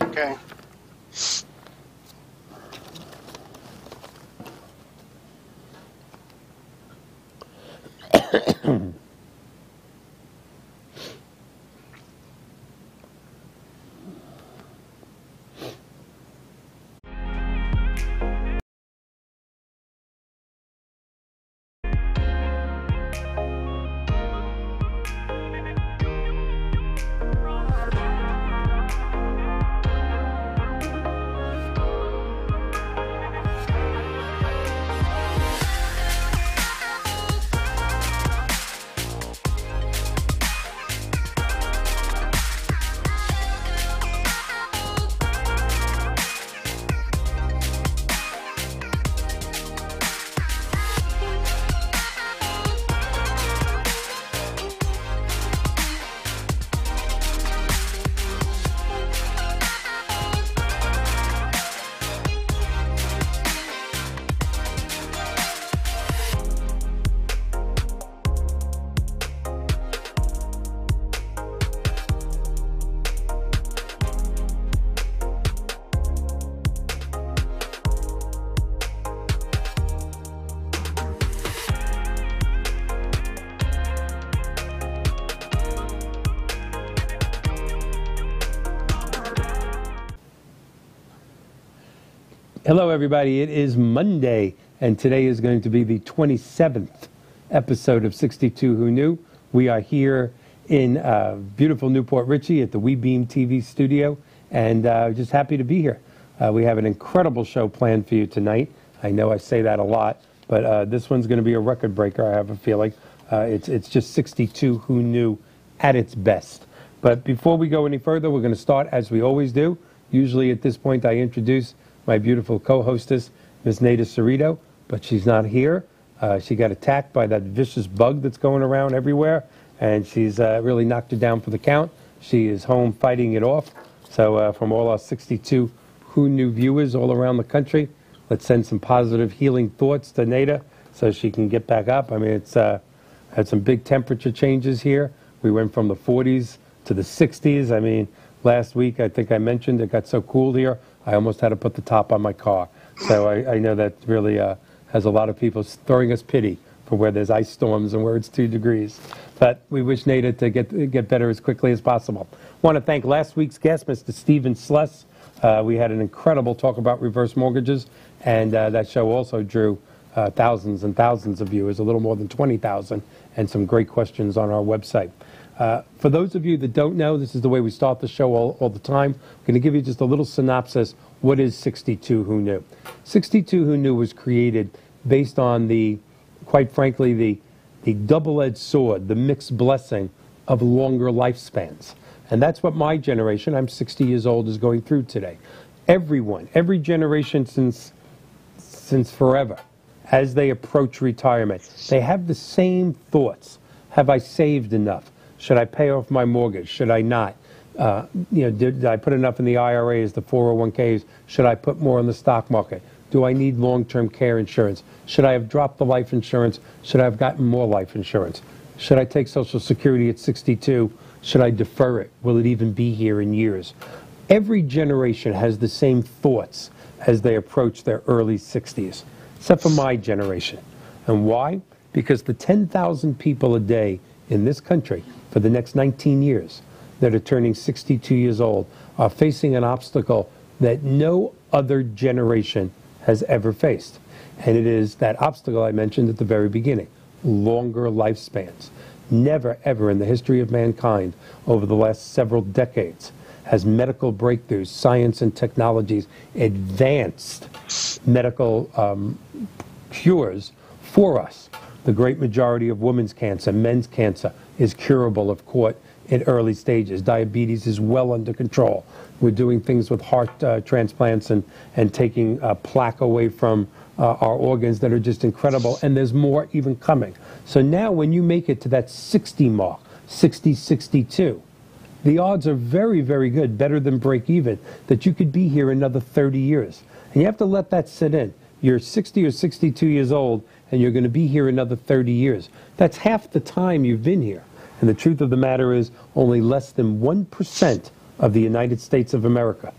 Okay. Hello, everybody. It is Monday, and today is going to be the 27th episode of 62 Who Knew. We are here in beautiful Newport Richey at the WeBeam TV studio, and just happy to be here. We have an incredible show planned for you tonight. I know I say that a lot, but this one's going to be a record breaker, I have a feeling. It's just 62 Who Knew at its best. But before we go any further, we're going to start as we always do. Usually at this point, I introduce my beautiful co-hostess, Ms. Nada Cerrito, but she's not here. She got attacked by that vicious bug that's going around everywhere, and she's really knocked her down for the count. She is home fighting it off. So from all our 62 Who Knew viewers all around the country, let's send some positive healing thoughts to Nada so she can get back up. I mean, it's had some big temperature changes here. We went from the 40s to the 60s. I mean, last week, I think I mentioned it got so cool here, I almost had to put the top on my car. So I know that really has a lot of people throwing us pity for where there's ice storms and where it's 2 degrees. But we wish Nada to get better as quickly as possible. Want to thank last week's guest, Mr. Stephen Sluss. We had an incredible talk about reverse mortgages, and that show also drew thousands and thousands of viewers, a little more than 20,000, and some great questions on our website. For those of you that don't know, this is the way we start the show all the time. I'm going to give you just a little synopsis. What is 62 Who Knew? 62 Who Knew was created based on quite frankly, the double-edged sword, the mixed blessing of longer lifespans. And that's what my generation, I'm 60 years old, is going through today. Everyone, every generation since forever, as they approach retirement, they have the same thoughts. Have I saved enough? Should I pay off my mortgage? Should I not? Did I put enough in the IRAs, the 401ks? Should I put more in the stock market? Do I need long-term care insurance? Should I have dropped the life insurance? Should I have gotten more life insurance? Should I take Social Security at 62? Should I defer it? Will it even be here in years? Every generation has the same thoughts as they approach their early 60s, except for my generation. And why? Because the 10,000 people a day in this country for the next 19 years that are turning 62 years old are facing an obstacle that no other generation has ever faced. And it is that obstacle I mentioned at the very beginning, longer lifespans. Never, ever in the history of mankind over the last several decades has medical breakthroughs, science and technologies, advanced medical cures for us. The great majority of women's cancer, men's cancer, is curable if caught in early stages. Diabetes is well under control. We're doing things with heart transplants and taking plaque away from our organs that are just incredible, and there's more even coming. So now when you make it to that 60 mark, 60, 62, the odds are very, very good, better than break even, that you could be here another 30 years. And you have to let that sit in. You're 60 or 62 years old, and you're going to be here another 30 years. That's half the time you've been here. And the truth of the matter is only less than 1% of the United States of America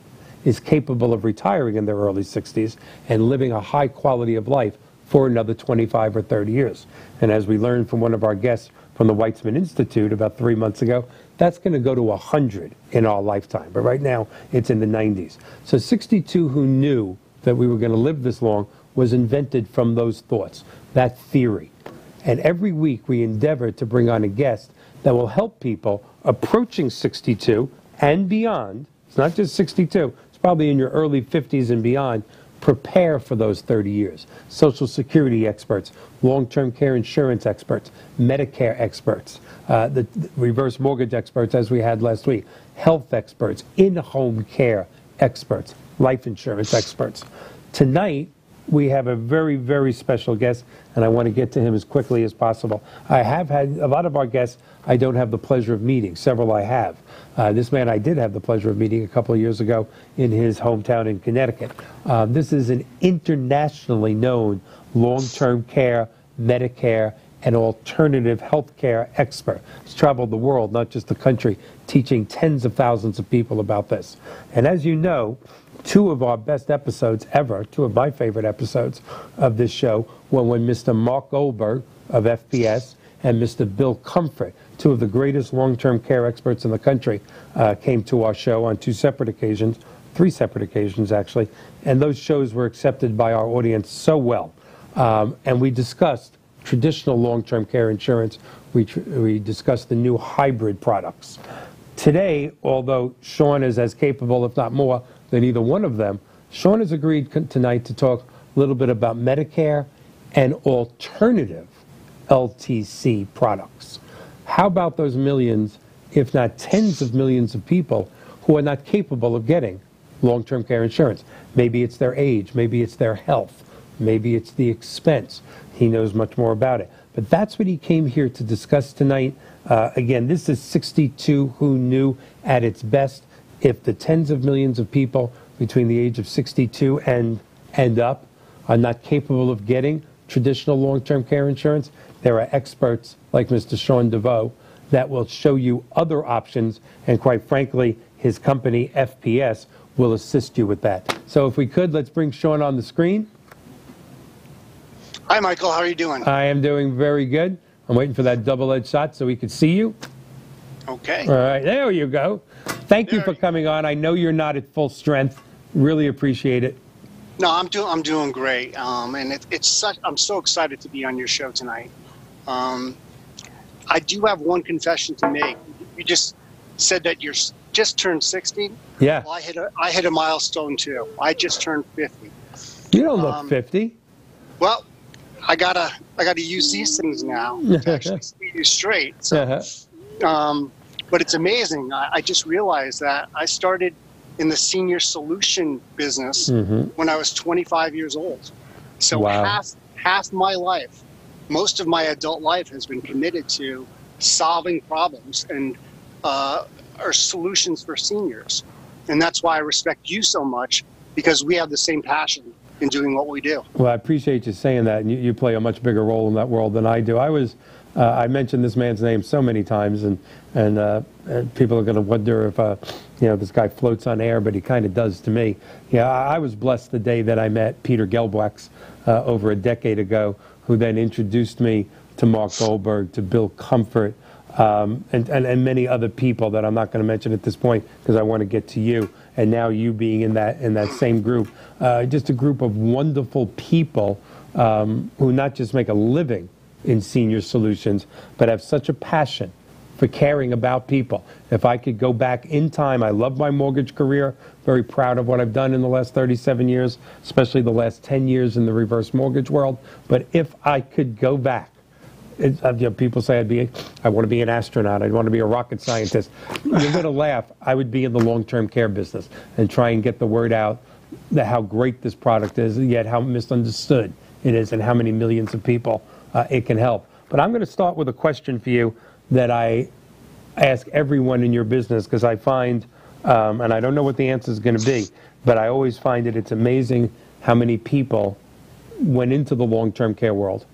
is capable of retiring in their early 60s and living a high quality of life for another 25 or 30 years. And as we learned from one of our guests from the Weitzman Institute about 3 months ago, that's going to go to 100 in our lifetime. But right now, it's in the 90s. So 62 Who Knew that we were going to live this long was invented from those thoughts, that theory. And every week we endeavor to bring on a guest that will help people approaching 62 and beyond. It's not just 62. It's probably in your early 50s and beyond. Prepare for those 30 years. Social Security experts, long-term care insurance experts, Medicare experts, the reverse mortgage experts as we had last week, health experts, in-home care experts, life insurance experts. Tonight, we have a very, very special guest, and I want to get to him as quickly as possible. I have had a lot of our guests I don't have the pleasure of meeting. Several I have. This man I did have the pleasure of meeting a couple of years ago in his hometown in Connecticut. This is an internationally known long-term care, Medicare, and alternative health care expert. He's traveled the world, not just the country, teaching tens of thousands of people about this. And as you know, two of our best episodes ever, two of my favorite episodes of this show, were when Mr. Mark Goldberg of FPS and Mr. Bill Comfort, two of the greatest long-term care experts in the country, came to our show on two separate occasions, three separate occasions actually, and those shows were accepted by our audience so well. And we discussed traditional long-term care insurance. We discussed the new hybrid products. Today, although Sean is as capable, if not more, than either one of them, Sean has agreed tonight to talk a little bit about Medicare and alternative LTC products. How about those millions, if not tens of millions of people who are not capable of getting long-term care insurance? Maybe it's their age, maybe it's their health, maybe it's the expense. He knows much more about it. But that's what he came here to discuss tonight. Again, this is 62 Who Knew at its best. If the tens of millions of people between the age of 62 and up are not capable of getting traditional long-term care insurance, there are experts like Mr. Sean DeVoe that will show you other options, and quite frankly, his company, FPS, will assist you with that. So if we could, let's bring Sean on the screen. Hi, Michael. How are you doing? I am doing very good. I'm waiting for that double-edged shot so we can see you. Okay. All right, there you go. Thank you for coming on. I know you're not at full strength. Really appreciate it. No, I'm doing great. And I'm so excited to be on your show tonight. I do have one confession to make. You just said that you're just turned 60. Yeah. Well, I hit a milestone too. I just turned 50. You don't look 50. Well, I gotta use these things now to actually speak you straight. So, but it's amazing. I just realized that I started in the senior solution business when I was 25 years old. So half my life, most of my adult life, has been committed to solving problems and or solutions for seniors. And that's why I respect you so much, because we have the same passion in doing what we do. Well, I appreciate you saying that, and you play a much bigger role in that world than I do. I mentioned this man's name so many times, and people are going to wonder if this guy floats on air, but he kind of does to me. Yeah, I was blessed the day that I met Peter Gelbwaks over a decade ago, who then introduced me to Mark Goldberg, to Bill Comfort, and many other people that I'm not going to mention at this point because I want to get to you. And now you being in that same group, just a group of wonderful people who not just make a living in senior solutions, but have such a passion for caring about people. If I could go back in time, I love my mortgage career, very proud of what I've done in the last 37 years, especially the last 10 years in the reverse mortgage world. But if I could go back, people say I want to be an astronaut, I want to be a rocket scientist. You're going to laugh. I would be in the long-term care business and try and get the word out that how great this product is, and yet how misunderstood it is and how many millions of people it can help. But I'm going to start with a question for you that I ask everyone in your business, because I find, and I don't know what the answer is going to be, but I always find it's amazing how many people went into the long-term care world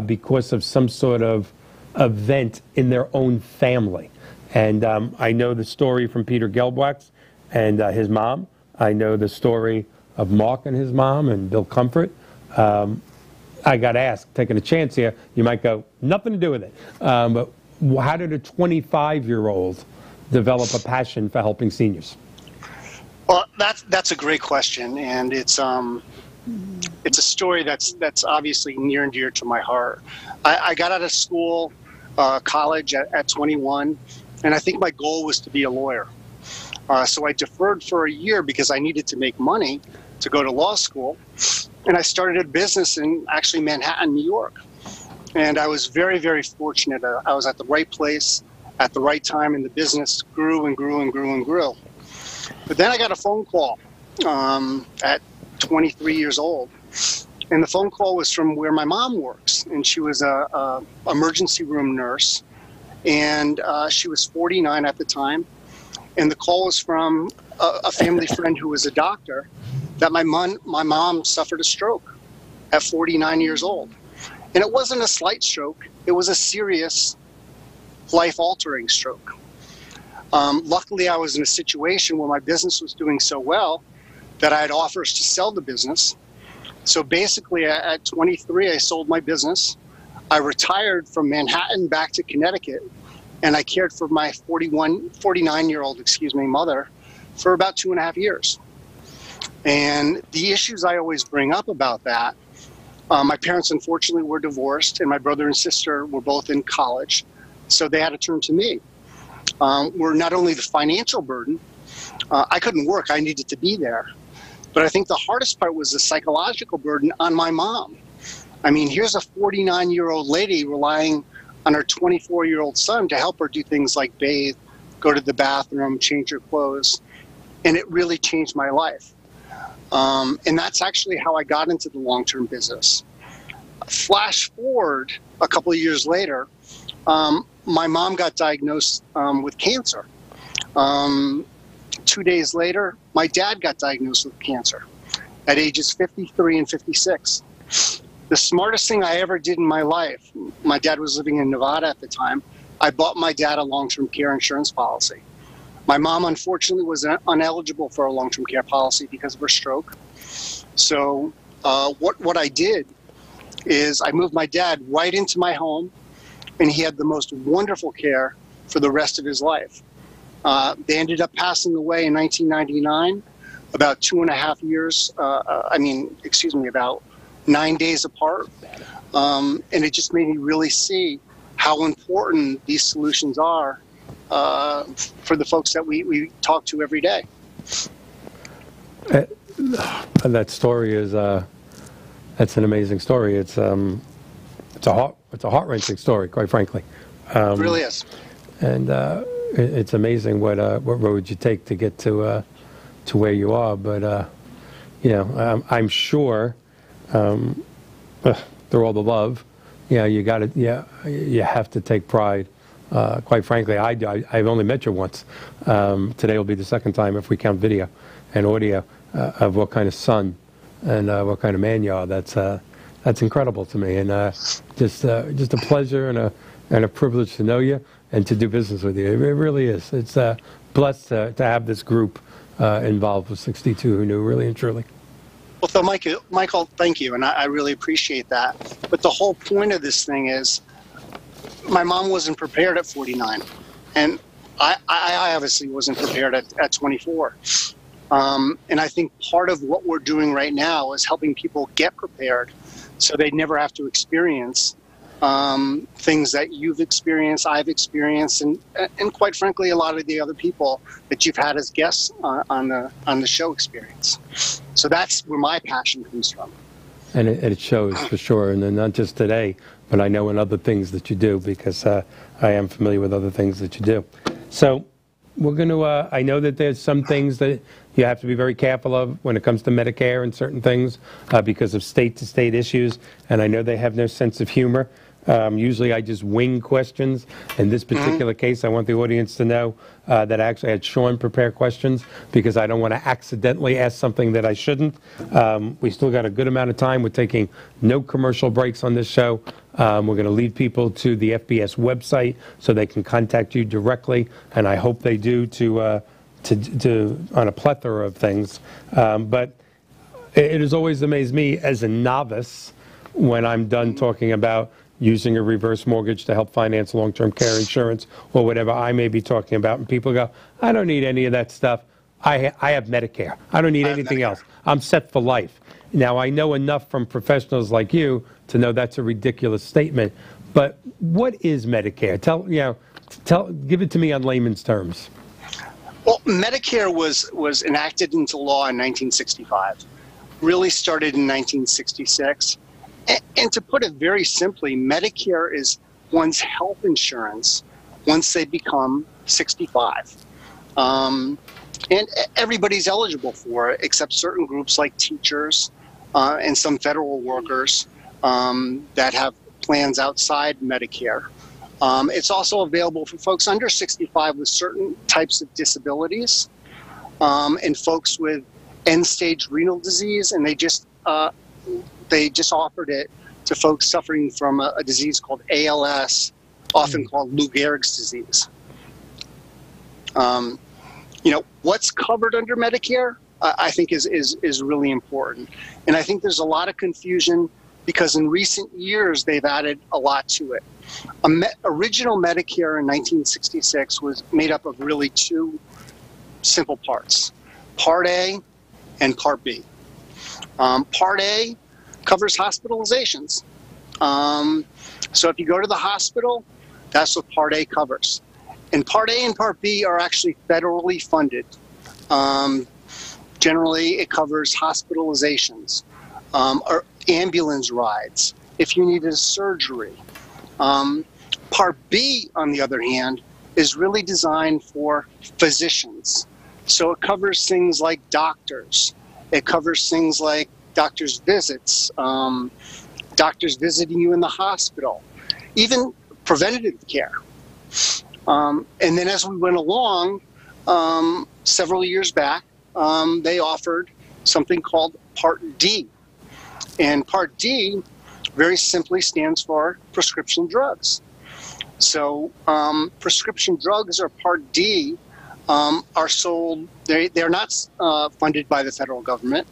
because of some sort of event in their own family. And I know the story from Peter Gelbwaks and his mom, I know the story of Mark and his mom and Bill Comfort. I got asked, taking a chance here, you might go, nothing to do with it. But how did a 25-year-old develop a passion for helping seniors? Well, that's a great question, and it's a story that's obviously near and dear to my heart. I got out of school, college at 21, and I think my goal was to be a lawyer. So I deferred for a year because I needed to make money to go to law school, and I started a business in actually Manhattan, New York. And I was very, very fortunate. I was at the right place at the right time, and the business grew and grew and grew and grew. But then I got a phone call at 23 years old. And the phone call was from where my mom works. And she was a emergency room nurse. And she was 49 at the time. And the call was from a family friend who was a doctor, that my mom suffered a stroke at 49 years old. And it wasn't a slight stroke. It was a serious, life-altering stroke. Luckily, I was in a situation where my business was doing so well that I had offers to sell the business. So basically, at 23, I sold my business. I retired from Manhattan back to Connecticut, and I cared for my 49-year-old, mother for about 2.5 years. And the issues I always bring up about that, my parents unfortunately were divorced, and my brother and sister were both in college, so they had to turn to me. Were not only the financial burden, I couldn't work, I needed to be there. But I think the hardest part was the psychological burden on my mom. I mean, here's a 49-year-old lady relying on her 24-year-old son to help her do things like bathe, go to the bathroom, change her clothes. And it really changed my life. And that's actually how I got into the long-term business. Flash forward a couple of years later, my mom got diagnosed with cancer. 2 days later, my dad got diagnosed with cancer at ages 53 and 56. The smartest thing I ever did in my life, my dad was living in Nevada at the time, I bought my dad a long-term care insurance policy. My mom, unfortunately, was ineligible for a long-term care policy because of her stroke. So what I did is I moved my dad right into my home, and he had the most wonderful care for the rest of his life. They ended up passing away in 1999, about 2.5 years, about 9 days apart. And it just made me really see how important these solutions are for the folks that we talk to every day. That story is that's an amazing story. It's a heart-wrenching story, quite frankly. It really is. And it's amazing what road you take to get to where you are. But I'm sure through all the love, you have to take pride. Quite frankly, I've only met you once. Today will be the second time if we count video and audio of what kind of son and what kind of man you are. That's incredible to me, and just a pleasure and a privilege to know you and to do business with you. It really is. It's blessed to have this group involved with 62 Who Knew, really and truly. Well, so Michael, thank you, and I really appreciate that. But the whole point of this thing is, my mom wasn't prepared at 49, and I obviously wasn't prepared at 24. And I think part of what we're doing right now is helping people get prepared so they never have to experience things that you've experienced, I've experienced, and quite frankly, a lot of the other people that you've had as guests on the show experience. So that's where my passion comes from. And it shows for sure, and then not just today, but I know in other things that you do, because I am familiar with other things that you do. So we're going to, I know that there's some things that you have to be very careful of when it comes to Medicare and certain things because of state-to-state issues, and I know they have no sense of humor. Usually I just wing questions. In this particular case, I want the audience to know that I actually had Sean prepare questions because I don't want to accidentally ask something that I shouldn't. We still got a good amount of time. We're taking no commercial breaks on this show. We're going to lead people to the FBS website so they can contact you directly, and I hope they do to on a plethora of things. But it has always amazed me as a novice when I'm done talking about using a reverse mortgage to help finance long-term care insurance or whatever I may be talking about. And people go, I don't need any of that stuff. I have Medicare. I don't need anything else. I'm set for life. Now, I know enough from professionals like you to know that's a ridiculous statement. But what is Medicare? Give it to me on layman's terms. Well, Medicare was enacted into law in 1965. Really started in 1966. And to put it very simply, Medicare is one's health insurance once they become 65. And everybody's eligible for it, except certain groups like teachers and some federal workers that have plans outside Medicare. It's also available for folks under 65 with certain types of disabilities and folks with end-stage renal disease, and they just offered it to folks suffering from a disease called ALS, often called Lou Gehrig's disease. What's covered under Medicare, I think is really important. And I think there's a lot of confusion because in recent years, they've added a lot to it. Original Medicare in 1966 was made up of really two simple parts, Part A and Part B. Part A covers hospitalizations. So if you go to the hospital, that's what Part A covers. And Part A and Part B are actually federally funded. Generally, it covers hospitalizations or ambulance rides if you needed a surgery. Part B, on the other hand, is really designed for physicians. So it covers things like doctors. It covers things like doctor's visits, doctors visiting you in the hospital, even preventative care. And then as we went along, several years back, they offered something called Part D. And Part D very simply stands for prescription drugs. So prescription drugs, or Part D, are sold, they're not funded by the federal government.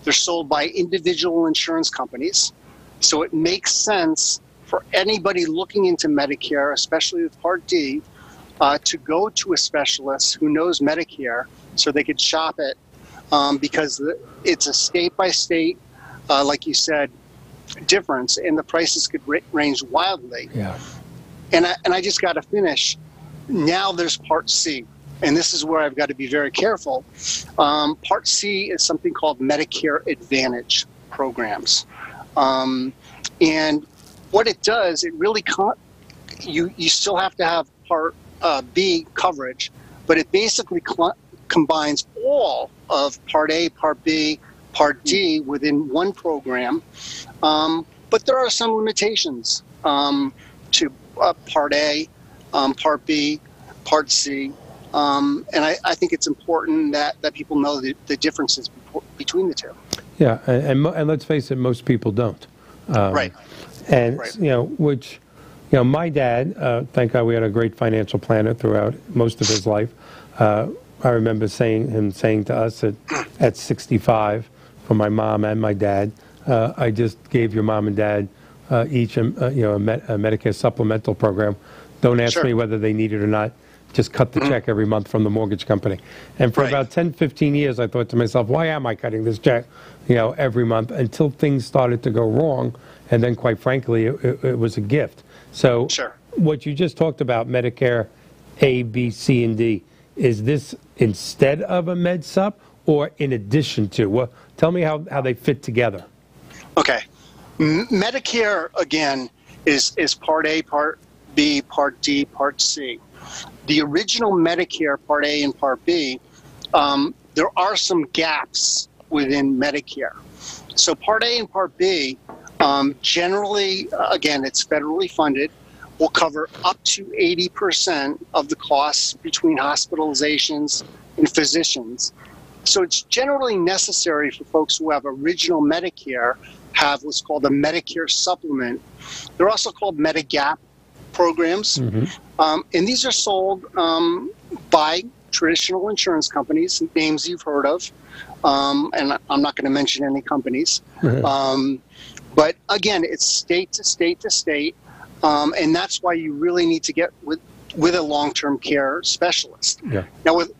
They're sold by individual insurance companies. So it makes sense for anybody looking into Medicare, especially with Part D, to go to a specialist who knows Medicare so they could shop it because it's a state-by-state, like you said, difference, and the prices could range wildly. Yeah. And I just got to finish. Now there's Part C, and this is where I've got to be very careful. Part C is something called Medicare Advantage programs. And what it does, it really you still have to have Part B coverage, but it basically combines all of Part A, Part B, Part D within one program. But there are some limitations to Part A, Part B, Part C. And I think it's important that people know the differences between the two. Yeah, and let's face it, most people don't. Right. And, right. My dad, thank God we had a great financial planner throughout most of his life. I remember him saying to us at 65, for my mom and my dad, I just gave your mom and dad each a Medicare supplemental program. Don't ask Sure. me whether they need it or not. Just cut the check every month from the mortgage company. And for Right. about 10, 15 years, I thought to myself, why am I cutting this check, every month, until things started to go wrong. And then, quite frankly, it was a gift. So Sure. what you just talked about, Medicare A, B, C, and D, is this instead of a Med Sup or in addition to? Well, tell me how they fit together. Okay. Medicare, again, is Part A, Part B, Part D, Part C. The original Medicare, Part A and Part B, there are some gaps within Medicare. So Part A and Part B, generally, again, it's federally funded, will cover up to 80% of the costs between hospitalizations and physicians. So it's generally necessary for folks who have original Medicare have what's called a Medicare supplement. They're also called Medigap programs. Mm-hmm. And these are sold by traditional insurance companies, names you've heard of, and I'm not going to mention any companies. But again, it's state to state to state, and that's why you really need to get with a long-term care specialist. Yeah. Now, with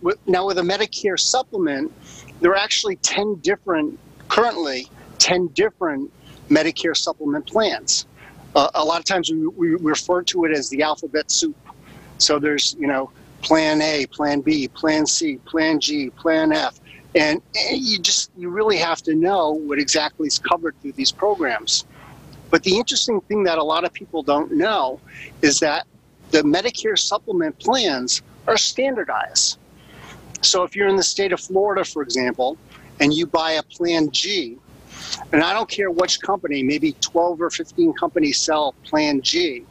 a Medicare supplement, there are actually currently 10 different Medicare supplement plans. A lot of times we refer to it as the alphabet soup. So there's, Plan A, Plan B, Plan C, Plan G, Plan F. And you really have to know what exactly is covered through these programs. But the interesting thing that a lot of people don't know is that the Medicare supplement plans are standardized. So if you're in the state of Florida, for example, and you buy a Plan G, and I don't care which company, maybe 12 or 15 companies sell Plan G,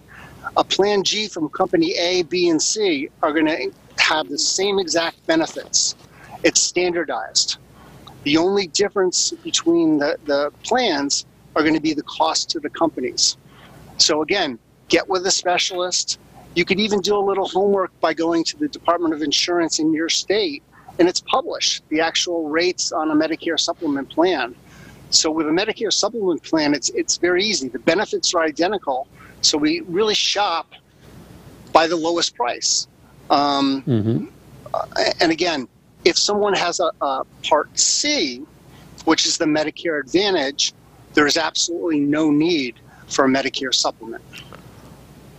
a Plan G from company A, B, and C are going to have the same exact benefits. It's standardized. The only difference between the plans are going to be the cost to the companies. So again, get with a specialist. You could even do a little homework by going to the Department of Insurance in your state, and it's published, the actual rates on a Medicare supplement plan. So with a Medicare supplement plan, it's very easy. The benefits are identical, so we really shop by the lowest price. And again, if someone has a Part C, which is the Medicare Advantage, there is absolutely no need for a Medicare supplement.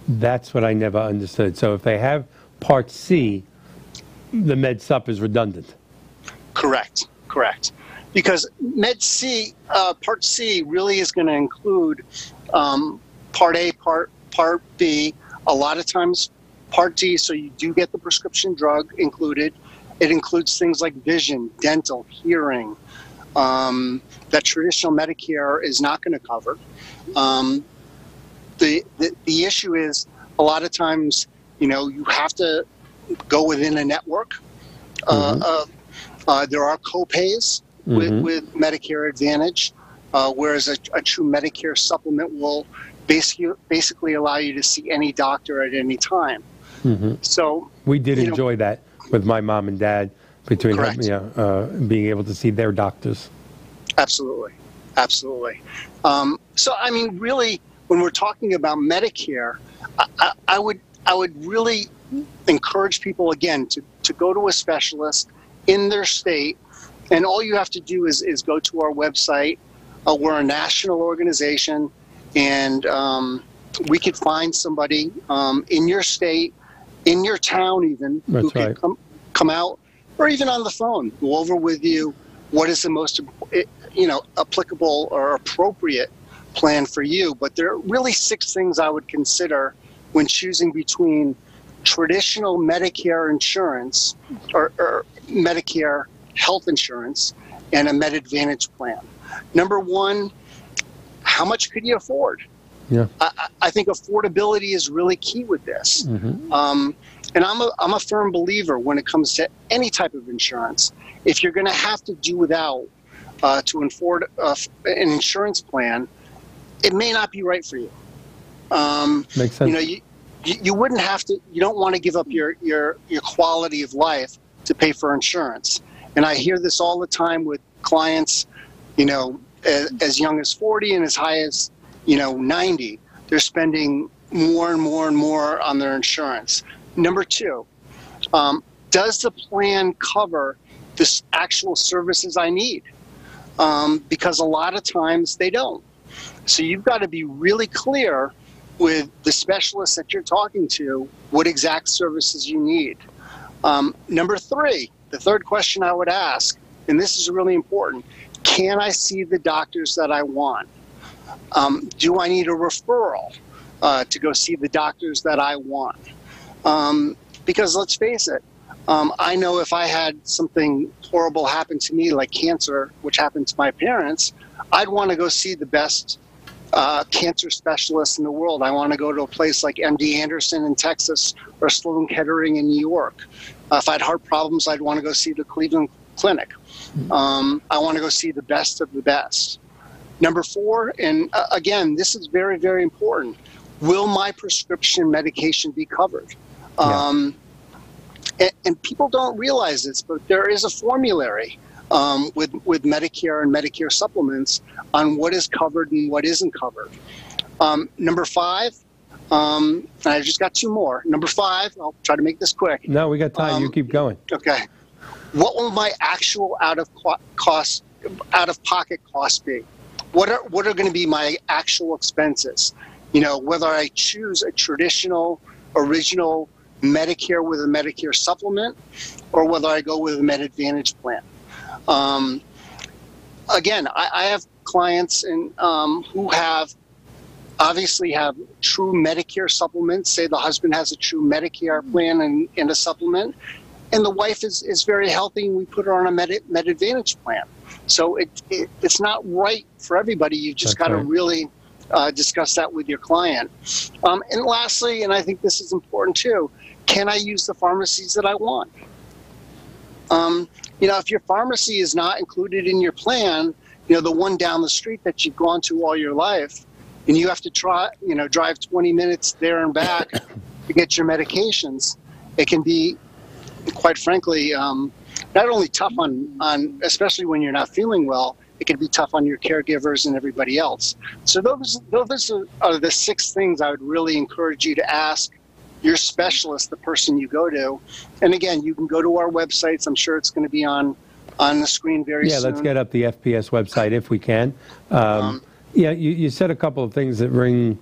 That's what I never understood. So if they have Part C, the Med Supp is redundant. Correct. Because Part C really is going to include Part A, Part B, a lot of times Part D, so you do get the prescription drug included. It includes things like vision, dental, hearing, that traditional Medicare is not going to cover. The issue is a lot of times, you have to go within a network. There are co-pays with Medicare Advantage, whereas a true Medicare supplement will basically allow you to see any doctor at any time. So we did enjoy that with my mom and dad, between being able to see their doctors. Absolutely. So I mean, really, when we're talking about Medicare, I would really encourage people again to go to a specialist in their state, and all you have to do is go to our website. We're a national organization, and we could find somebody in your state, in your town even, who could come out, or even on the phone, go over with you what is the most applicable or appropriate plan for you. But there are really 6 things I would consider when choosing between traditional Medicare insurance or Medicare health insurance and a Med Advantage plan. Number 1, how much could you afford? Yeah. I think affordability is really key with this. And I'm a firm believer when it comes to any type of insurance. If you're going to have to do without to afford an insurance plan, it may not be right for you. Makes sense. You wouldn't have to. You don't want to give up your quality of life to pay for insurance. And I hear this all the time with clients, as young as 40 and as high as 90. They're spending more and more and more on their insurance. Number 2, does the plan cover the actual services I need? Because a lot of times they don't. So you've got to be really clear with the specialist that you're talking to what exact services you need. Number 3, the third question I would ask, and this is really important, can I see the doctors that I want? Do I need a referral to go see the doctors that I want? Because let's face it, I know if I had something horrible happen to me, like cancer, which happened to my parents, I'd want to go see the best cancer specialists in the world. I want to go to a place like MD Anderson in Texas or Sloan Kettering in New York. If I had heart problems, I'd want to go see the Cleveland Clinic. I want to go see the best of the best. Number 4, and again, this is very, very important. Will my prescription medication be covered? and people don't realize this, but there is a formulary with Medicare and Medicare supplements on what is covered and what isn't covered. Number 5, and I just got 2 more. Number 5, I'll try to make this quick. No, we got time. You keep going. Okay. What will my actual out-of-pocket costs be? What are going to be my actual expenses? Whether I choose a traditional, original Medicare with a Medicare supplement, or whether I go with a Med Advantage plan. Again, I have clients who obviously have true Medicare supplements. Say the husband has a true Medicare plan and a supplement, and the wife is very healthy, and we put her on a Med Advantage plan. So it's not right for everybody. You just got to really discuss that with your client. And lastly, and I think this is important too, can I use the pharmacies that I want? If your pharmacy is not included in your plan, the one down the street that you've gone to all your life, and you have to drive 20 minutes there and back to get your medications, it can be, quite frankly, not only tough on especially when you're not feeling well, it can be tough on your caregivers and everybody else. So those are the 6 things I would really encourage you to ask your specialist, the person you go to. And again, you can go to our websites. I'm sure it's going to be on the screen very soon. Yeah, let's get up the FPS website if we can. Yeah, you said a couple of things that ring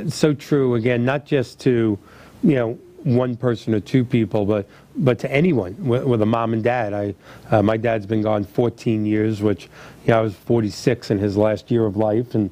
so true, again, not just to, one person or 2 people, but to anyone with a mom and dad. My dad's been gone 14 years, which I was 46 in his last year of life, and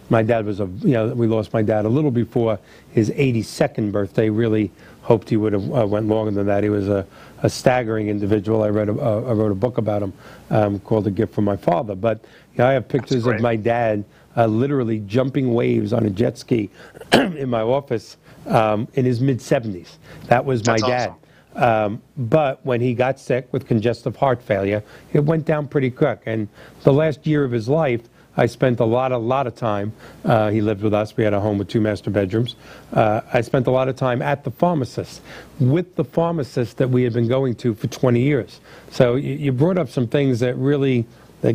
my dad was we lost my dad a little before his 82nd birthday. Really hoped he would have went longer than that. He was a staggering individual. I wrote a book about him called "A Gift from My Father." But I have pictures of my dad literally jumping waves on a jet ski in my office in his mid-70s. That was my dad. Awesome. But when he got sick with congestive heart failure, it went down pretty quick. And the last year of his life, I spent a lot of time. He lived with us. We had a home with 2 master bedrooms. I spent a lot of time at the pharmacist, with the pharmacist that we had been going to for 20 years. So you brought up some things that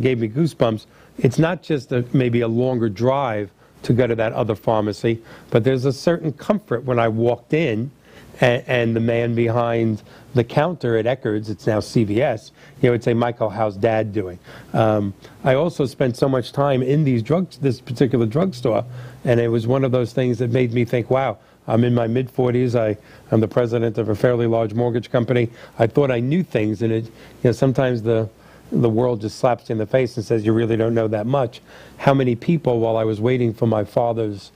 gave me goosebumps. It's not just maybe a longer drive to go to that other pharmacy, but there's a certain comfort when I walked in and the man behind the counter at Eckerd's, it's now CVS, would say, "Michael, how's Dad doing?" I also spent so much time in this particular drugstore, and it was one of those things that made me think, wow, I'm in my mid-40s. I'm the president of a fairly large mortgage company. I thought I knew things, and sometimes the world just slaps you in the face and says you really don't know that much. How many people, while I was waiting for my father's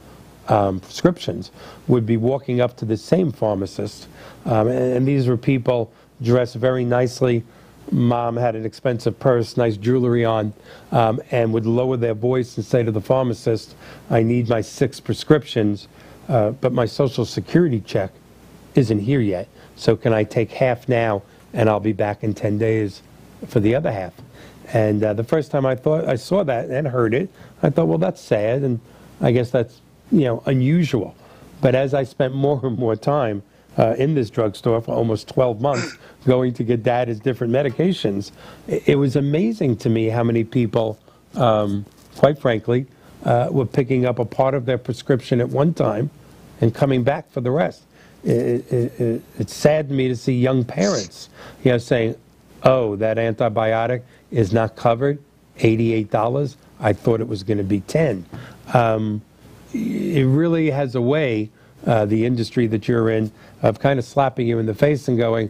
prescriptions, would be walking up to the same pharmacist, and these were people dressed very nicely. Mom had an expensive purse, nice jewelry on, and would lower their voice and say to the pharmacist, "I need my 6 prescriptions, but my Social Security check isn't here yet, so can I take half now and I'll be back in 10 days for the other half?" And the first time I saw that and heard it, I thought, well, that's sad, and I guess that's unusual. But as I spent more and more time in this drugstore for almost 12 months, going to get Dad his different medications, it was amazing to me how many people, quite frankly, were picking up a part of their prescription at one time and coming back for the rest. It saddened me to see young parents, saying, "Oh, that antibiotic is not covered, $88. I thought it was going to be $10." It really has a way, the industry that you're in, of kind of slapping you in the face and going,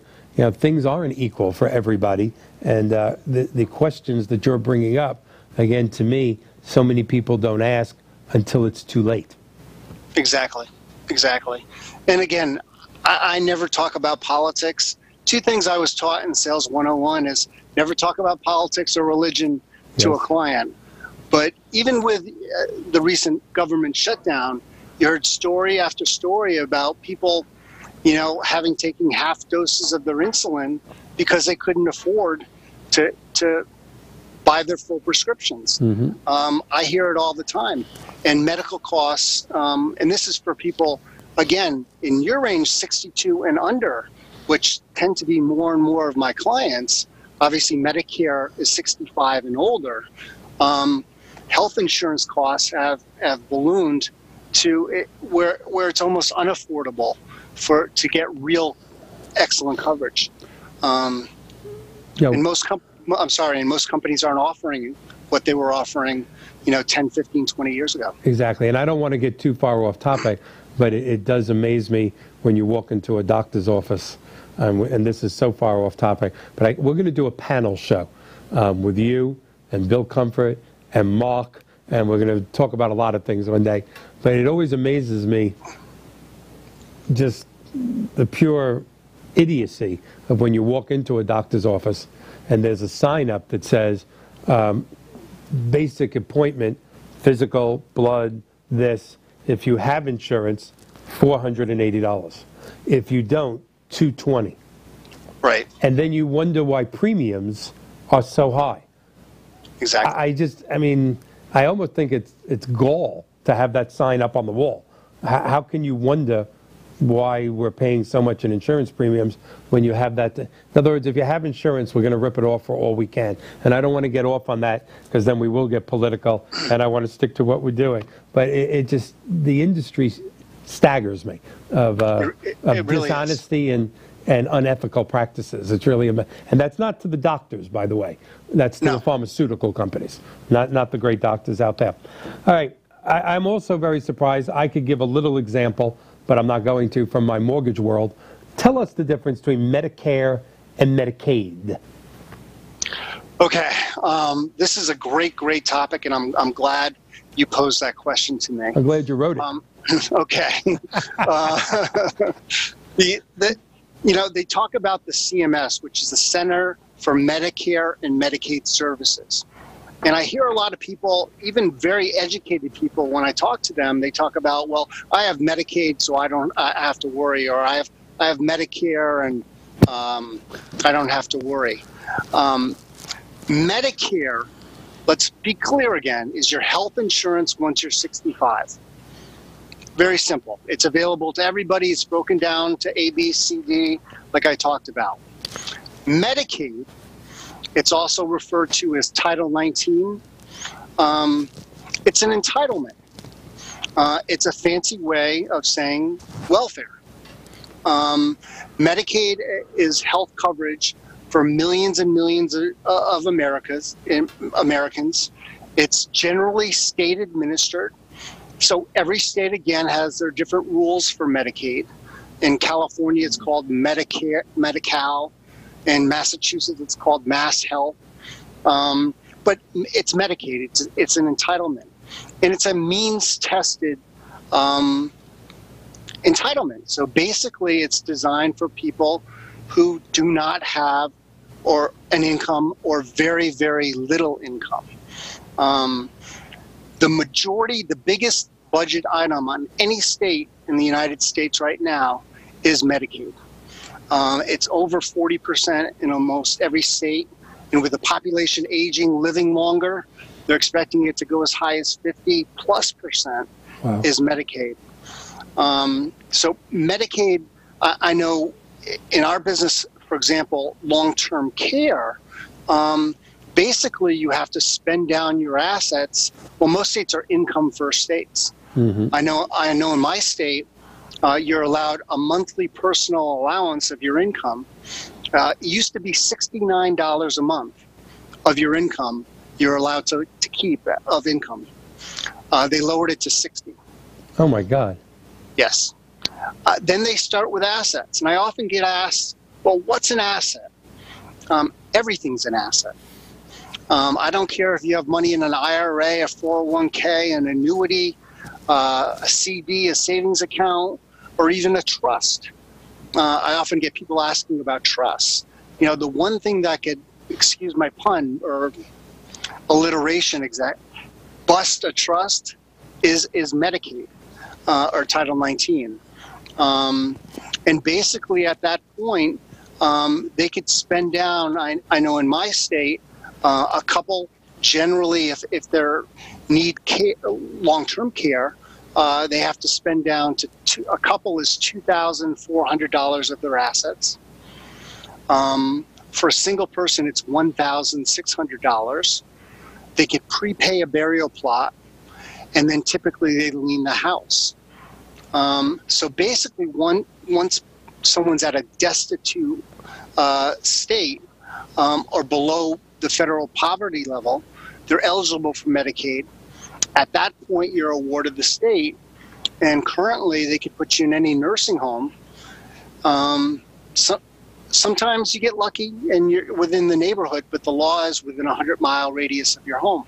things aren't equal for everybody. And the questions that you're bringing up, again, to me, so many people don't ask until it's too late. Exactly. And again, I never talk about politics. 2 things I was taught in Sales 101 is never talk about politics or religion to a client. But even with the recent government shutdown, you heard story after story about people, having taken half doses of their insulin because they couldn't afford to buy their full prescriptions. Mm-hmm. I hear it all the time. And medical costs, and this is for people, again, in your range, 62 and under, which tend to be more and more of my clients, obviously Medicare is 65 and older, health insurance costs have ballooned to where it's almost unaffordable to get real excellent coverage. And most companies aren't offering what they were offering, 10, 15, 20 years ago. Exactly. And I don't want to get too far off topic, but it does amaze me when you walk into a doctor's office, and this is so far off topic, but we're going to do a panel show with you and Bill Comfort and Mark, and we're going to talk about a lot of things one day. But it always amazes me just the pure idiocy of when you walk into a doctor's office and there's a sign up that says basic appointment, physical, blood, this. If you have insurance, $480. If you don't, $220. Right. And then you wonder why premiums are so high. Exactly. I almost think it's gall to have that sign up on the wall. How can you wonder why we're paying so much in insurance premiums when you have that? In other words, if you have insurance, we're going to rip it off for all we can. And I don't want to get off on that because then we will get political, and I want to stick to what we're doing. But it just, the industry staggers me of really dishonesty and unethical practices. It's really, and that's not to the doctors, by the way. That's to the pharmaceutical companies, not the great doctors out there. All right. I'm also very surprised. I could give a little example, but I'm not going to, from my mortgage world. Tell us the difference between Medicare and Medicaid. Okay. This is a great topic, and I'm glad you posed that question to me. I'm glad you wrote it. Okay. They talk about the CMS, which is the Center for Medicare and Medicaid Services. And I hear a lot of people, even very educated people, when I talk to them, they talk about, well, I have Medicaid, so I have to worry, or I have Medicare and I don't have to worry. Medicare, let's be clear again, is your health insurance once you're 65. Very simple. It's available to everybody. It's broken down to A, B, C, D, like I talked about. Medicaid, it's also referred to as Title 19. It's an entitlement. It's a fancy way of saying welfare. Medicaid is health coverage for millions and millions of Americans. It's generally state administered. So every state, again, has their different rules for Medicaid. In California, it's called Medicare, Medi-Cal. In Massachusetts, it's called Mass Health. But it's Medicaid. It's an entitlement. And it's a means-tested entitlement. So basically, it's designed for people who do not have an income or very, very little income. The biggest budget item on any state in the United States right now is Medicaid. It's over 40% in almost every state. And with the population aging, living longer, they're expecting it to go as high as 50+% wow. is Medicaid. So Medicaid, I know in our business, for example, long-term care, basically you have to spend down your assets. Well, most states are income-first states. Mm-hmm. I know in my state, you're allowed a monthly personal allowance of your income. It used to be $69 a month of your income you're allowed to keep of income. They lowered it to $60. Oh, my God. Yes. Then they start with assets. And I often get asked, well, what's an asset? Everything's an asset. I don't care if you have money in an IRA, a 401k, an annuity, a CD, a savings account, or even a trust. I often get people asking about trusts. The one thing that could, excuse my pun or alliteration, bust a trust is Medicaid or Title 19. And basically at that point, they could spend down, I know in my state, a couple, generally if they need long-term care, they have to spend down to a couple is $2,400 of their assets. For a single person, it's $1,600. They could prepay a burial plot, and then typically they lien the house. So basically, once someone's at a destitute state or below the federal poverty level, they're eligible for Medicaid. At that point, you're awarded the state, and currently they could put you in any nursing home. Sometimes you get lucky and you're within the neighborhood, but the law is within a 100-mile radius of your home.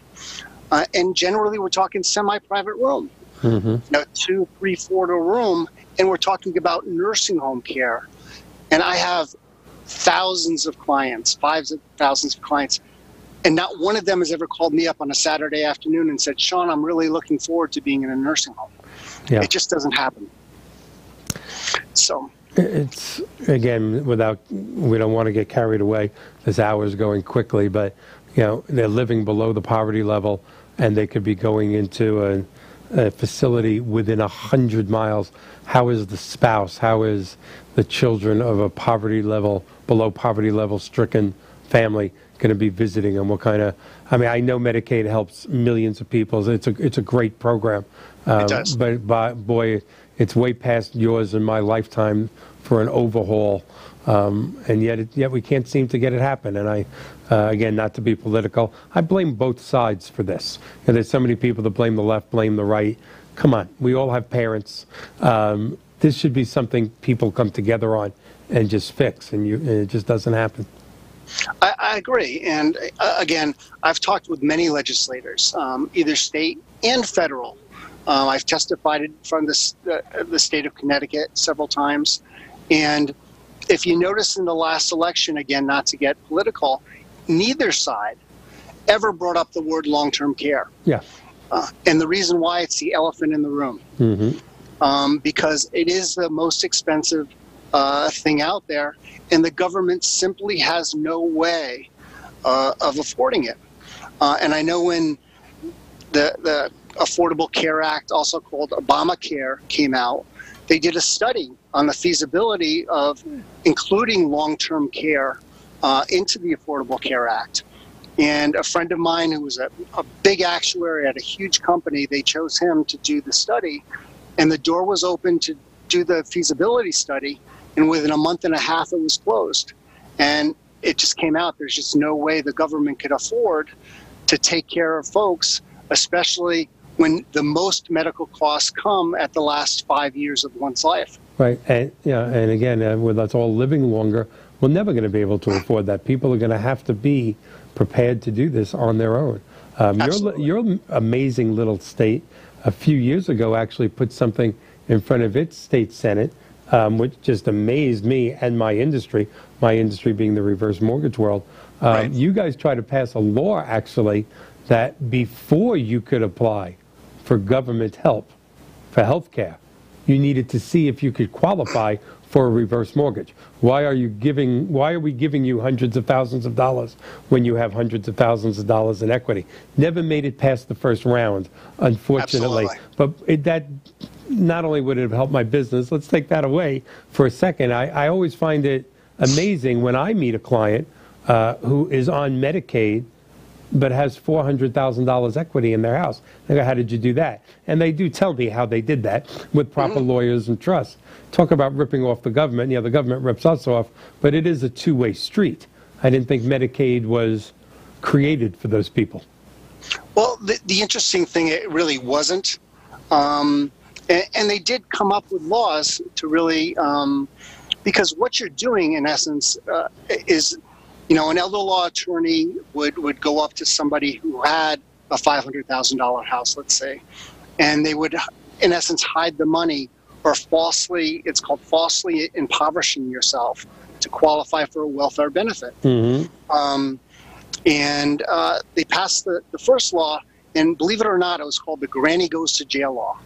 And generally, we're talking semi-private room, 2, 3, 4 room, and we're talking about nursing home care. And I have thousands of clients, thousands of clients, and not one of them has ever called me up on a Saturday afternoon and said, Sean, I'm really looking forward to being in a nursing home. Yeah. It just doesn't happen. So it's, again, we don't want to get carried away. This hour is going quickly, but they're living below the poverty level, and they could be going into a facility within 100 miles. How is the spouse? How is the children of a below poverty level stricken family going to be visiting them? What kind of, I know Medicaid helps millions of people. It's a great program. It does. But boy, it's way past yours and my lifetime for an overhaul. And yet we can't seem to get it happen. And again, not to be political, I blame both sides for this. There's so many people that blame the left, blame the right. Come on, we all have parents. This should be something people come together on and just fix, and it just doesn't happen. I agree. And again, I've talked with many legislators, either state and federal. I've testified from the state of Connecticut several times. And if you notice in the last election, again, not to get political, neither side ever brought up the word long-term care. Yeah. And the reason why, it's the elephant in the room. Because it is the most expensive thing out there, and the government simply has no way of affording it. And I know when the Affordable Care Act, also called Obamacare, came out, they did a study on the feasibility of including long-term care into the Affordable Care Act. And a friend of mine who was a big actuary at a huge company, they chose him to do the study, and the door was open to do the feasibility study, and within a month and a half it was closed. And it just came out there's just no way the government could afford to take care of folks, especially when the most medical costs come at the last 5 years of one's life. Right, and again, with us all living longer, we're never going to be able to afford that. People are going to have to be prepared to do this on their own. Your amazing little state a few years ago actually put something in front of its state senate, which just amazed me and my industry being the reverse mortgage world. Right. You guys tried to pass a law, actually, that before you could apply for government help for health care, you needed to see if you could qualify for a reverse mortgage. Why are we giving you hundreds of thousands of dollars when you have hundreds of thousands of dollars in equity? Never made it past the first round, unfortunately. Absolutely. But that not only would it have helped my business, let's take that away for a second. I always find it amazing when I meet a client who is on Medicaid but has $400,000 equity in their house. I go, how did you do that? And they do tell me how they did that with proper lawyers and trusts. Talk about ripping off the government. The government rips us off, but it is a two-way street. I didn't think Medicaid was created for those people. Well, the interesting thing, it really wasn't. And they did come up with laws to really, because what you're doing in essence is, an elder law attorney would go up to somebody who had a $500,000 house, let's say, and they would, in essence, hide the money or it's called falsely impoverishing yourself to qualify for a welfare benefit. And they passed the first law, and believe it or not, it was called the Granny Goes to Jail law,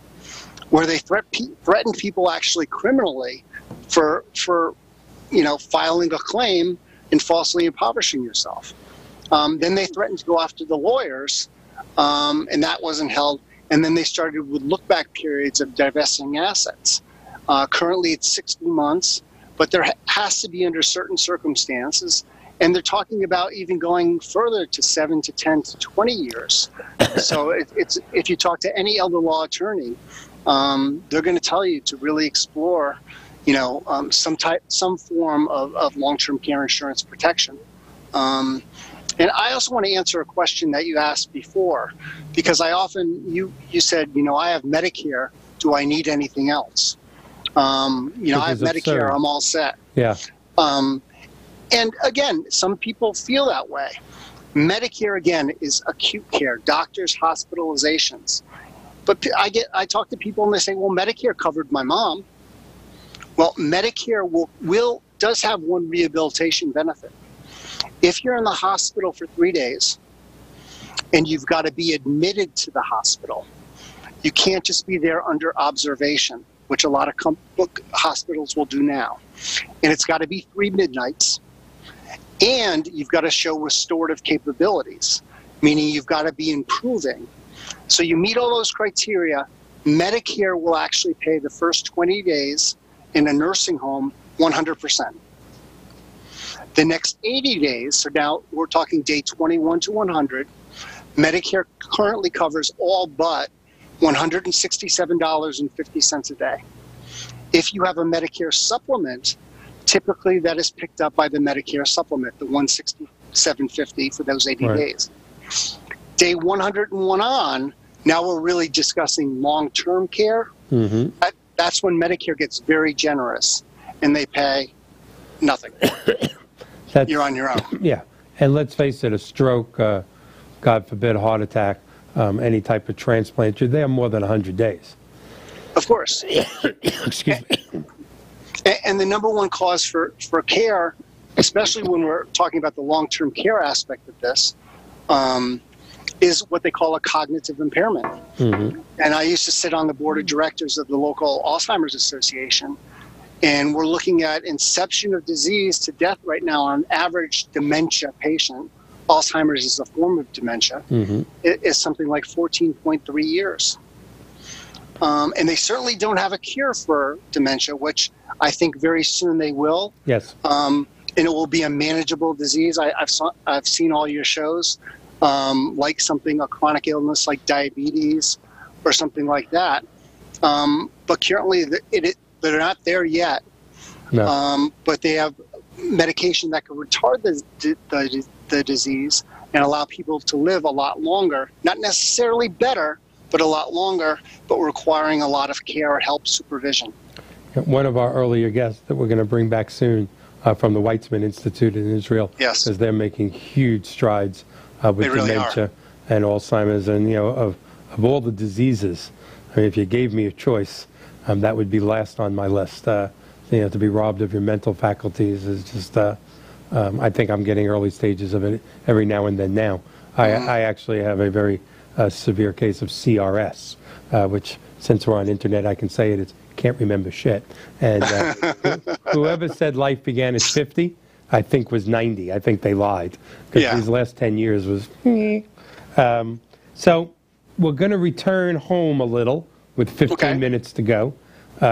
where they threatened people actually criminally for filing a claim and falsely impoverishing yourself. Then they threatened to go after the lawyers, and that wasn't held. And then they started with look-back periods of divesting assets. Currently, it's 60 months. but there has to be under certain circumstances. And they're talking about even going further to 7 to 10 to 20 years. So it's if you talk to any elder law attorney, they're going to tell you to really explore, some form of long-term care insurance protection. And I also want to answer a question that you asked before, because I often, you said, I have Medicare. Do I need anything else? I have Medicare. Absurd. I'm all set. Yeah. And again, some people feel that way. Medicare, again, is acute care, doctors, hospitalizations. But I talk to people and they say, well, Medicare covered my mom. Well, Medicare does have one rehabilitation benefit. If you're in the hospital for 3 days and you've got to be admitted to the hospital, you can't just be there under observation, which a lot of hospitals will do now. And it's got to be 3 midnights. And you've got to show restorative capabilities, meaning you've got to be improving. So you meet all those criteria, Medicare will actually pay the first 20 days in a nursing home 100%. The next 80 days, so now we're talking day 21 to 100, Medicare currently covers all but $167.50 a day. If you have a Medicare supplement, typically that is picked up by the Medicare supplement, the $167.50 for those 80 days. Day 101 on, now we're really discussing long-term care. Mm-hmm. That's when Medicare gets very generous, and they pay nothing. You're on your own. Yeah, and let's face it, a stroke, God forbid, a heart attack, any type of transplant, you're there more than 100 days. Of course. Excuse me. And the number one cause for care, especially when we're talking about the long-term care aspect of this, is what they call a cognitive impairment. Mm-hmm. And I used to sit on the board of directors of the local Alzheimer's Association, and we're looking at inception of disease to death right now on average dementia patient. Alzheimer's is a form of dementia. Mm-hmm. It is something like 14.3 years. And they certainly don't have a cure for dementia, which I think very soon they will. Yes. And it will be a manageable disease. I've seen all your shows, like a chronic illness like diabetes or something like that. But currently they're not there yet. No. But they have medication that can retard the disease and allow people to live a lot longer, not necessarily better, but a lot longer, but requiring a lot of care, help, supervision. One of our earlier guests that we're going to bring back soon from the Weizmann Institute in Israel, yes, because they're making huge strides with dementia and Alzheimer's, and of all the diseases. I mean, if you gave me a choice, that would be last on my list. To be robbed of your mental faculties is just. I think I'm getting early stages of it every now and then. Now, I actually have a very severe case of CRS, which, since we're on internet, I can say it's can't remember shit. And whoever said life began at 50, I think was 90. I think they lied, because these last 10 years was. So we're going to return home a little with 15 minutes to go,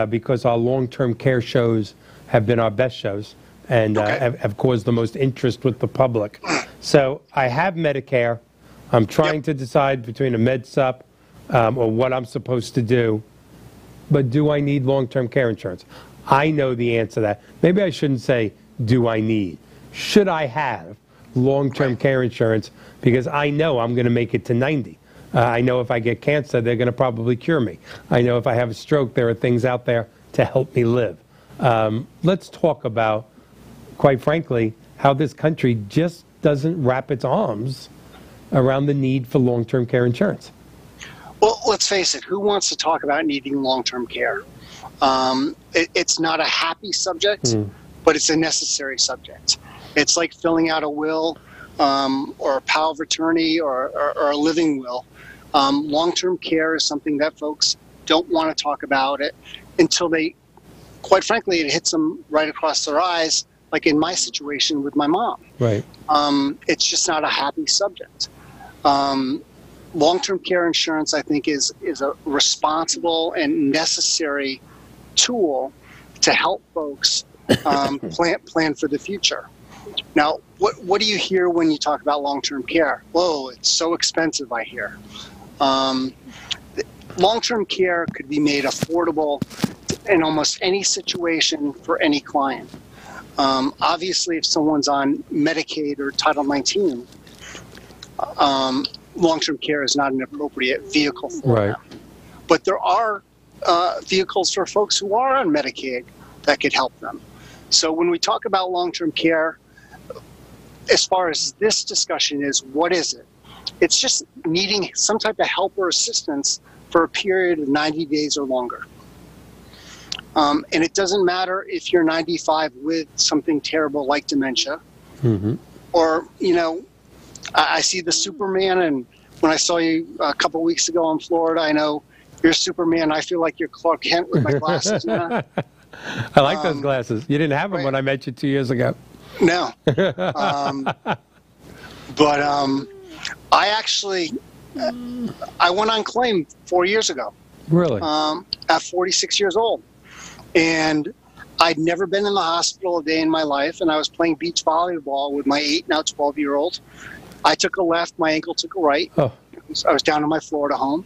because our long-term care shows have been our best shows and have caused the most interest with the public. So I have Medicare. I'm trying to decide between a med sup or what I'm supposed to do. But do I need long-term care insurance? I know the answer to that. Maybe I shouldn't say, do I need? Should I have long-term care insurance? Because I know I'm going to make it to 90. I know if I get cancer, they're going to probably cure me. I know if I have a stroke, there are things out there to help me live. Let's talk about, quite frankly, how this country just doesn't wrap its arms around the need for long-term care insurance. Well, let's face it, who wants to talk about needing long-term care? It's not a happy subject, but it's a necessary subject. It's like filling out a will or a power of attorney or a living will. Long-term care is something that folks don't want to talk about it until they, quite frankly, it hits them right across their eyes, like in my situation with my mom. Right. It's just not a happy subject. Long-term care insurance, I think, is a responsible and necessary tool to help folks plan for the future. Now, what do you hear when you talk about long-term care? Whoa, it's so expensive, I hear. Long-term care could be made affordable in almost any situation for any client. Obviously, if someone's on Medicaid or Title 19, long-term care is not an appropriate vehicle for them. But there are vehicles for folks who are on Medicaid that could help them. So when we talk about long-term care, as far as this discussion is, what is it? It's just needing some type of help or assistance for a period of 90 days or longer. And it doesn't matter if you're 95 with something terrible like dementia, or, you know, I see the Superman, and when I saw you a couple weeks ago in Florida, I know you're Superman. I feel like you're Clark Kent with my glasses. I like those glasses. You didn't have them when I met you 2 years ago. No. But I actually, I went on claim 4 years ago. Really? At 46 years old. And I'd never been in the hospital a day in my life, and I was playing beach volleyball with my 8, now 12-year-old. I took a left, my ankle took a right. I was down in my Florida home.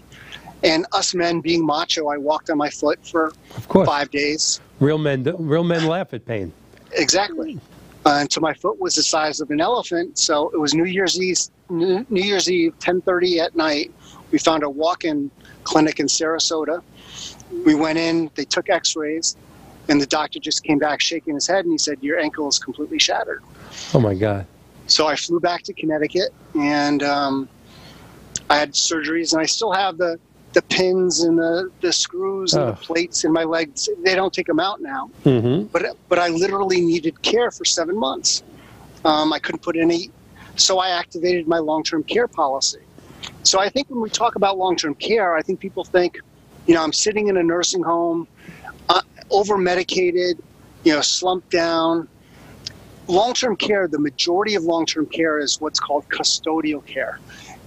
And us men being macho, I walked on my foot for 5 days. Real men laugh at pain. Exactly. And so my foot was the size of an elephant. So it was New Year's Eve, 10:30 at night. We found a walk-in clinic in Sarasota. We went in, they took x-rays, and the doctor just came back shaking his head, and he said, your ankle is completely shattered. Oh, my God. So I flew back to Connecticut, and I had surgeries, and I still have the pins and the screws and the plates in my legs. They don't take them out now. But I literally needed care for 7 months. I couldn't put any, so I activated my long-term care policy. So I think when we talk about long-term care, I think people think, you know, I'm sitting in a nursing home, over-medicated, you know, slumped down. Long-term care, the majority of long-term care is what's called custodial care.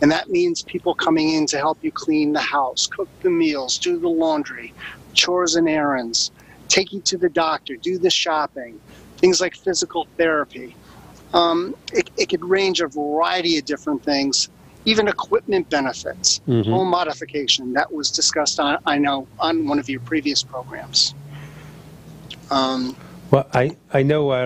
And that means people coming in to help you clean the house, cook the meals, do the laundry, chores and errands, take you to the doctor, do the shopping, things like physical therapy. It could range a variety of different things, even equipment benefits, home modification. That was discussed, I know, on one of your previous programs. Well, I know, I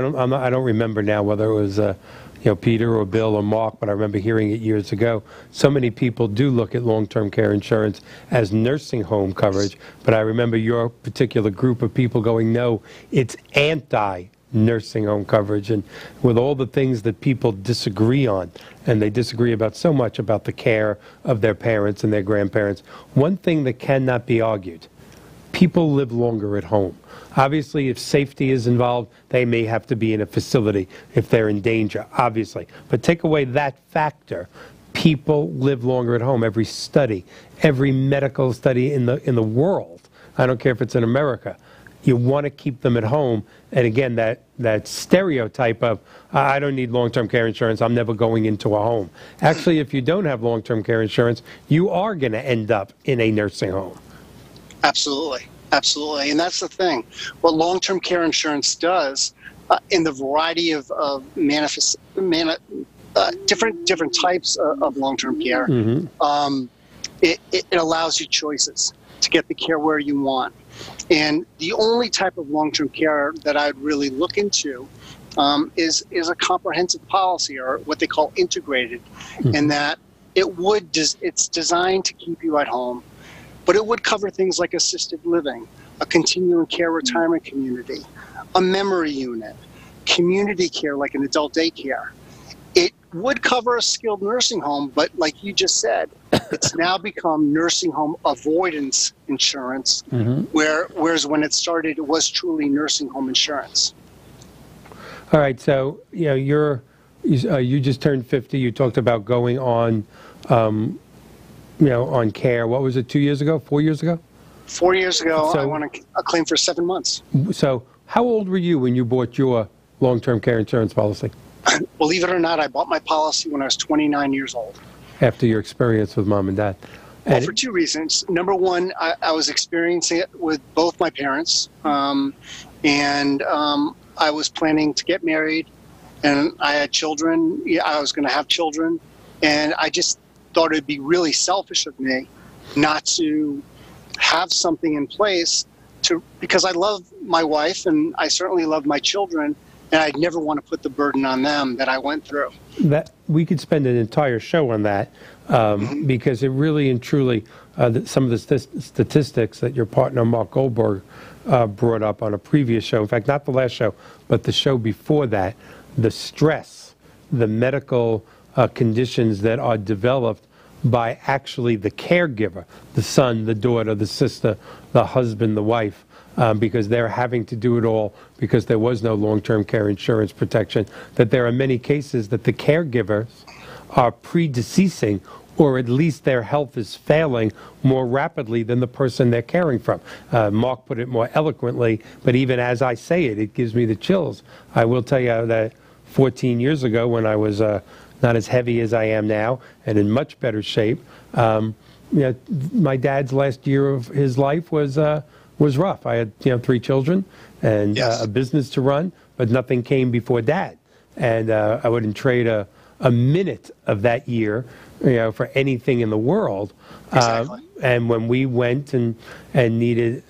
don't remember now whether it was you know, Peter or Bill or Mark, but I remember hearing it years ago. So many people do look at long-term care insurance as nursing home coverage, but I remember your particular group of people going, no, it's anti-nursing home coverage. And with all the things that people disagree on, and they disagree about so much about the care of their parents and their grandparents, one thing that cannot be argued, people live longer at home. Obviously, if safety is involved, they may have to be in a facility if they're in danger, obviously. But take away that factor, people live longer at home. Every study, every medical study in the world, I don't care if it's in America, you want to keep them at home. And again, that stereotype of, I don't need long-term care insurance, I'm never going into a home. Actually, if you don't have long-term care insurance, you are going to end up in a nursing home. Absolutely. Absolutely. And that's the thing. What long-term care insurance does in the variety of different types of long-term care, it allows you choices to get the care where you want. And the only type of long-term care that I'd really look into is a comprehensive policy, or what they call integrated, in that it's designed to keep you at home. But it would cover things like assisted living, a continuing care retirement community, a memory unit, community care like an adult daycare. It would cover a skilled nursing home, but like you just said, it's now become nursing home avoidance insurance, whereas when it started, it was truly nursing home insurance. All right, so you know, you just turned 50. You talked about going on. You know, on care. What was it, 2 years ago, 4 years ago? 4 years ago, I won a claim for 7 months. So how old were you when you bought your long-term care insurance policy? Believe it or not, I bought my policy when I was 29 years old. After your experience with mom and dad? Well, for two reasons. Number one, I was experiencing it with both my parents, and I was planning to get married, and I had children. Yeah, I was going to have children, and I just thought it'd be really selfish of me not to have something in place because I love my wife and I certainly love my children, and I'd never want to put the burden on them that I went through. That we could spend an entire show on that because it really and truly, some of the statistics that your partner Mark Goldberg brought up on a previous show, in fact, not the last show, but the show before that, the stress, the medical conditions that are developed by actually the caregiver, the son, the daughter, the sister, the husband, the wife, because they're having to do it all because there was no long-term care insurance protection, that there are many cases that the caregivers are predeceasing, or at least their health is failing more rapidly than the person they're caring from. Mark put it more eloquently, but even as I say it, it gives me the chills. I will tell you that 14 years ago, when I was not as heavy as I am now and in much better shape, my dad's last year of his life was rough. I had 3 children and yes. A business to run, but nothing came before Dad. And I wouldn't trade a minute of that year for anything in the world. Exactly. And when we went and needed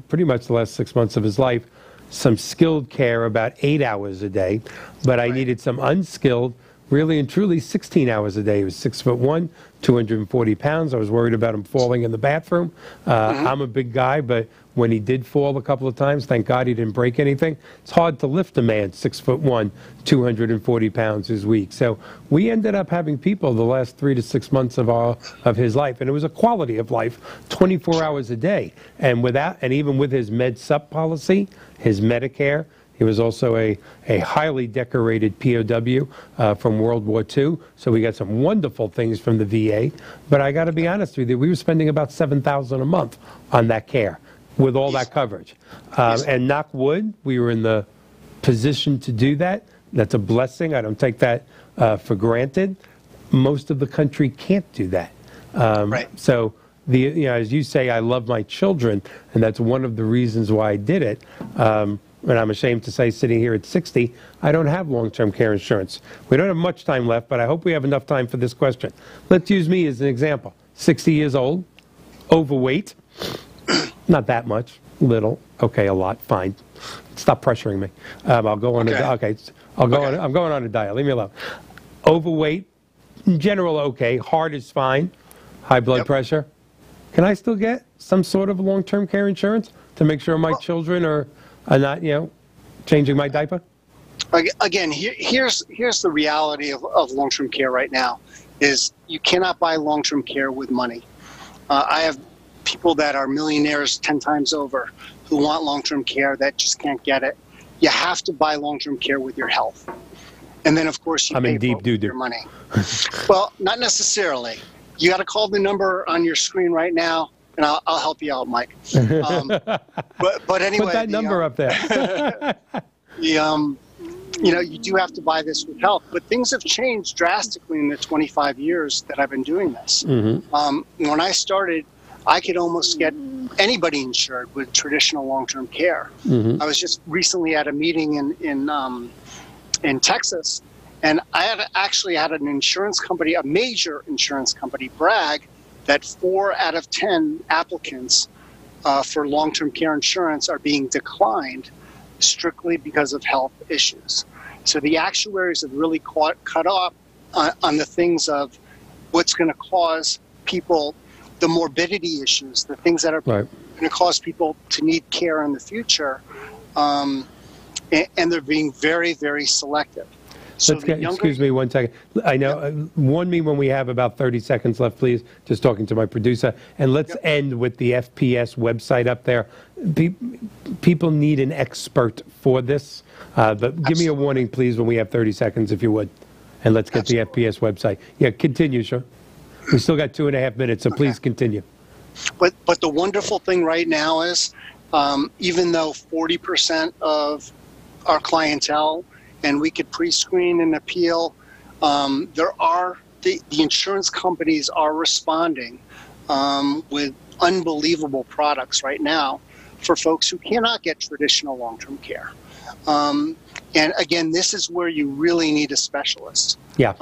pretty much the last 6 months of his life, some skilled care about 8 hours a day, but I needed some unskilled, really and truly 16 hours a day. He was 6'1", 240 pounds. I was worried about him falling in the bathroom. I'm a big guy, but when he did fall a couple of times, thank God he didn't break anything. It's hard to lift a man 6'1", 240 pounds is weak. So we ended up having people the last 3 to 6 months of his life, and it was a quality of life, 24 hours a day. And even with his Med Sup policy, his Medicare, he was also a highly decorated POW from World War II, so we got some wonderful things from the VA. But I got to be honest with you, we were spending about $7,000 a month on that care with all that coverage. And knock wood, we were in the position to do that. That's a blessing. I don't take that for granted. Most of the country can't do that. So, as you say, I love my children, and that's one of the reasons why I did it. And I'm ashamed to say, sitting here at 60, I don't have long-term care insurance. We don't have much time left, but I hope we have enough time for this question. Let's use me as an example. 60 years old, overweight, not that much, little, okay, a lot, fine. Stop pressuring me. I'll go on I'm going on a diet. Leave me alone. Overweight, in general, okay. Heart is fine. High blood pressure. Can I still get some sort of long-term care insurance to make sure my children are not, changing my diaper? Again, here's the reality of long-term care right now, is you cannot buy long-term care with money. I have people that are millionaires 10 times over who want long-term care that just can't get it. You have to buy long-term care with your health. And then, of course, you pay for your money. Well, not necessarily. You got to call the number on your screen right now, and I'll help you out, Mike. But anyway, put that number up there. You do have to buy this with health, but things have changed drastically in the 25 years that I've been doing this. When I started, I could almost get anybody insured with traditional long-term care. I was just recently at a meeting in Texas, and I actually had an insurance company, a major insurance company, brag that 4 out of 10 applicants for long-term care insurance are being declined strictly because of health issues. So the actuaries have really cut up on the things of what's going to cause people the morbidity issues, the things that are going to cause people to need care in the future, and they're being very, very selective. So excuse me 1 second. I know, warn me when we have about 30 seconds left, please. Just talking to my producer. And let's end with the FPS website up there. People need an expert for this. But give me a warning, please, when we have 30 seconds, if you would. And let's get the FPS website. Yeah, continue, Sean. We still got 2.5 minutes, so please continue. But the wonderful thing right now is, even though 40% of our clientele, and we could pre-screen and appeal, the insurance companies are responding with unbelievable products right now for folks who cannot get traditional long-term care. And again, this is where you really need a specialist. Yeah.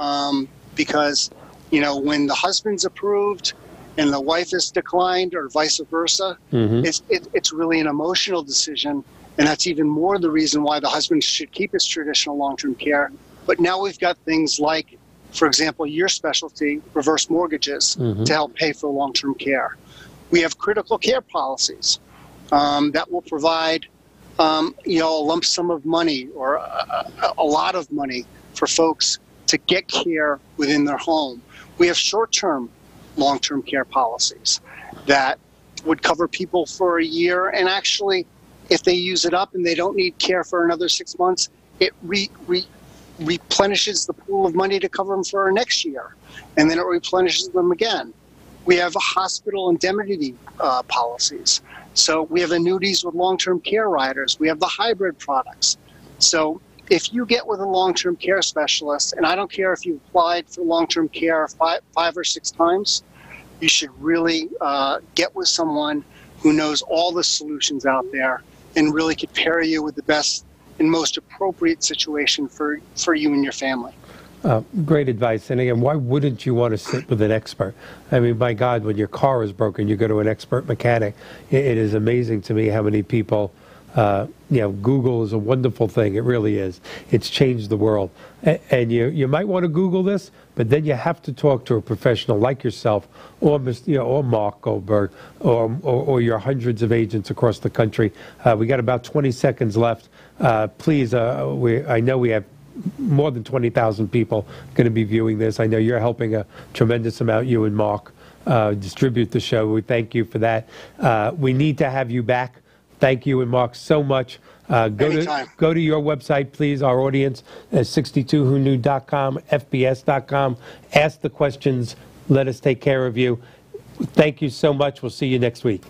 Because, when the husband's approved and the wife is declined, or vice versa, it's really an emotional decision. And that's even more the reason why the husband should keep his traditional long-term care. But now we've got things like, for example, your specialty, reverse mortgages, to help pay for long-term care. We have critical care policies that will provide, a lump sum of money or a lot of money for folks to get care within their home. We have short-term long-term care policies that would cover people for a year, and actually, if they use it up and they don't need care for another 6 months, it replenishes the pool of money to cover them for next year, and then it replenishes them again. We have hospital indemnity policies. So we have annuities with long-term care riders. We have the hybrid products. So if you get with a long-term care specialist, and I don't care if you applied for long-term care five or six times, you should really get with someone who knows all the solutions out there and really could pair you with the best and most appropriate situation for you and your family. Great advice. And again, why wouldn't you want to sit with an expert? I mean, my God, when your car is broken, you go to an expert mechanic. It is amazing to me how many people, Google is a wonderful thing. It really is. It's changed the world. And you might want to Google this, but then you have to talk to a professional like yourself, or Mark Goldberg, or your hundreds of agents across the country. We got about 20 seconds left. Please, I know we have more than 20,000 people going to be viewing this. I know you're helping a tremendous amount, you and Mark, distribute the show. We thank you for that. We need to have you back. Thank you and Mark so much. Go to your website, please, our audience, at 62whoknew.com, fbs.com. Ask the questions. Let us take care of you. Thank you so much. We'll see you next week.